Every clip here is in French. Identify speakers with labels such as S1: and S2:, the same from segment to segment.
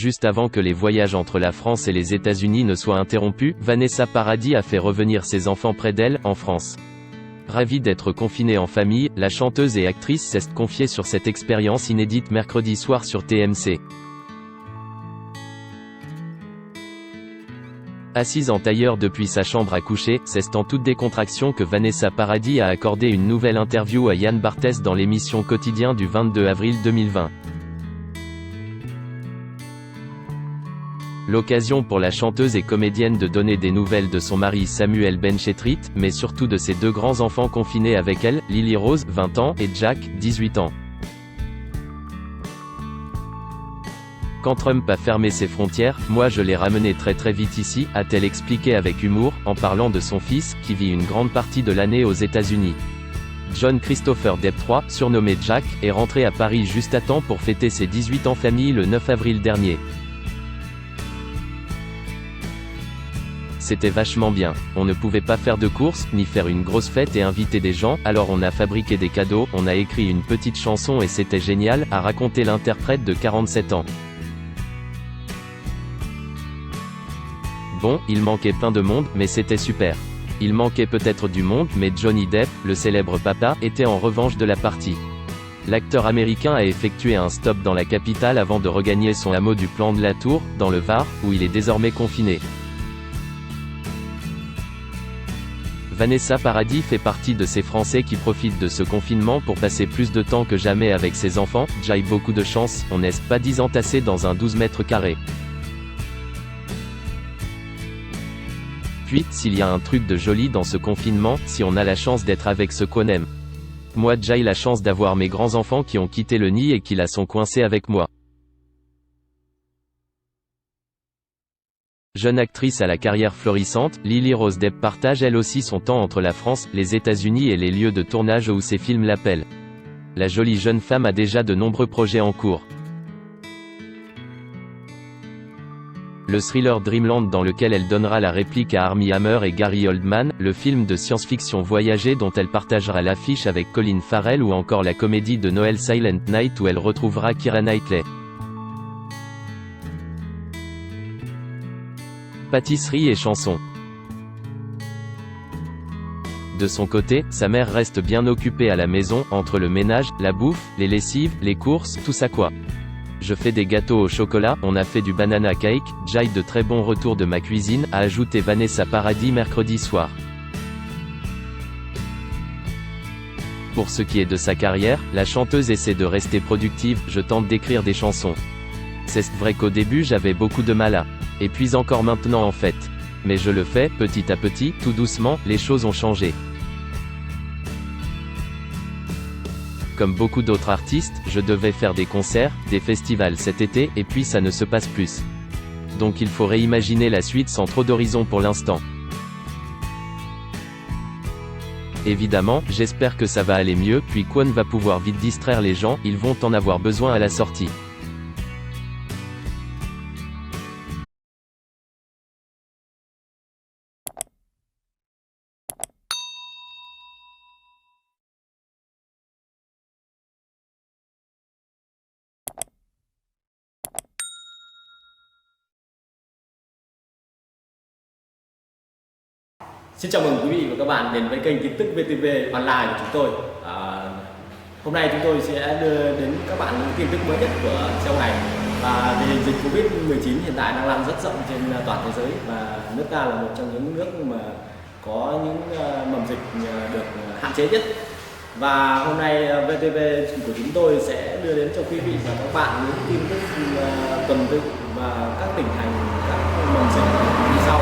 S1: juste avant que les voyages entre la France et les États-Unis ne soient interrompus, Vanessa Paradis a fait revenir ses enfants près d'elle, en France. Ravie d'être confinée en famille, la chanteuse et actrice s'est confiée sur cette expérience inédite mercredi soir sur TMC. Assise en tailleur depuis sa chambre à coucher, c'est en toute décontraction que Vanessa Paradis a accordé une nouvelle interview à Yann Barthès dans l'émission Quotidien du 22 avril 2020. L'occasion pour la chanteuse et comédienne de donner des nouvelles de son mari Samuel Benchetrit, mais surtout de ses deux grands enfants confinés avec elle, Lily Rose, 20 ans, et Jack, 18 ans. Quand Trump a fermé ses frontières, moi je l'ai ramené très vite ici, a-t-elle expliqué avec humour, en parlant de son fils, qui vit une grande partie de l'année aux États-Unis. John Christopher Depp III, surnommé Jack, est rentré à Paris juste à temps pour fêter ses 18 ans en famille le 9 avril dernier. C'était vachement bien. On ne pouvait pas faire de courses, ni faire une grosse fête et inviter des gens, alors on a fabriqué des cadeaux, on a écrit une petite chanson et c'était génial, a raconté l'interprète de 47 ans. Bon, il manquait plein de monde, mais c'était super. Il manquait peut-être du monde, mais Johnny Depp, le célèbre papa, était en revanche de la partie. L'acteur américain a effectué un stop dans la capitale avant de regagner son hameau du Plan de la Tour, dans le Var, où il est désormais confiné. Vanessa Paradis fait partie de ces Français qui profitent de ce confinement pour passer plus de temps que jamais avec ses enfants. J'ai beaucoup de chance, on n'est pas 10 entassés dans un 12 mètres carrés. Puis, s'il y a un truc de joli dans ce confinement, si on a la chance d'être avec ceux qu'on aime. Moi j'ai la chance d'avoir mes grands-enfants qui ont quitté le nid et qui là sont coincés avec moi. Jeune actrice à la carrière florissante, Lily Rose Depp partage elle aussi son temps entre la France, les États-Unis et les lieux de tournage où ses films l'appellent. La jolie jeune femme a déjà de nombreux projets en cours. Le thriller Dreamland dans lequel elle donnera la réplique à Armie Hammer et Gary Oldman, le film de science-fiction voyager dont elle partagera l'affiche avec Colin Farrell ou encore la comédie de Noël Silent Night où elle retrouvera Keira Knightley. Pâtisserie et chansons. De son côté, sa mère reste bien occupée à la maison, entre le ménage, la bouffe, les lessives, les courses, tout ça quoi. Je fais des gâteaux au chocolat, on a fait du banana cake, j'ai de très bons retours de ma cuisine, a ajouté Vanessa Paradis mercredi soir. Pour ce qui est de sa carrière, la chanteuse essaie de rester productive, je tente d'écrire des chansons. C'est vrai qu'au début j'avais beaucoup de mal à. Et puis encore maintenant en fait. Mais je le fais, petit à petit, tout doucement, les choses ont changé. Comme beaucoup d'autres artistes, je devais faire des concerts, des festivals cet été, et puis ça ne se passe plus. Donc il faut réimaginer la suite sans trop d'horizon pour l'instant. Évidemment, j'espère que ça va aller mieux, puis Kwon va pouvoir vite distraire les gens, ils vont en avoir besoin à la sortie.
S2: Xin chào mừng quý vị và các bạn đến với kênh tin tức VTV Online của chúng tôi. Hôm nay chúng tôi sẽ đưa đến các bạn những tin tức mới nhất của trong ngày. Và tình hình dịch Covid-19 hiện tại đang lan rất rộng trên toàn thế giới và nước ta là một trong những nước mà có những mầm dịch được hạn chế nhất. Và hôm nay VTV của chúng tôi sẽ đưa đến cho quý vị và các bạn những tin tức tuần tự và các tỉnh thành, các mầm dịch như sau.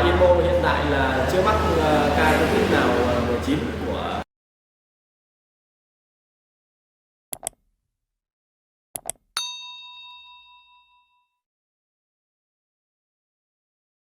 S2: Yên Mô hiện tại là chưa mắc ca Covid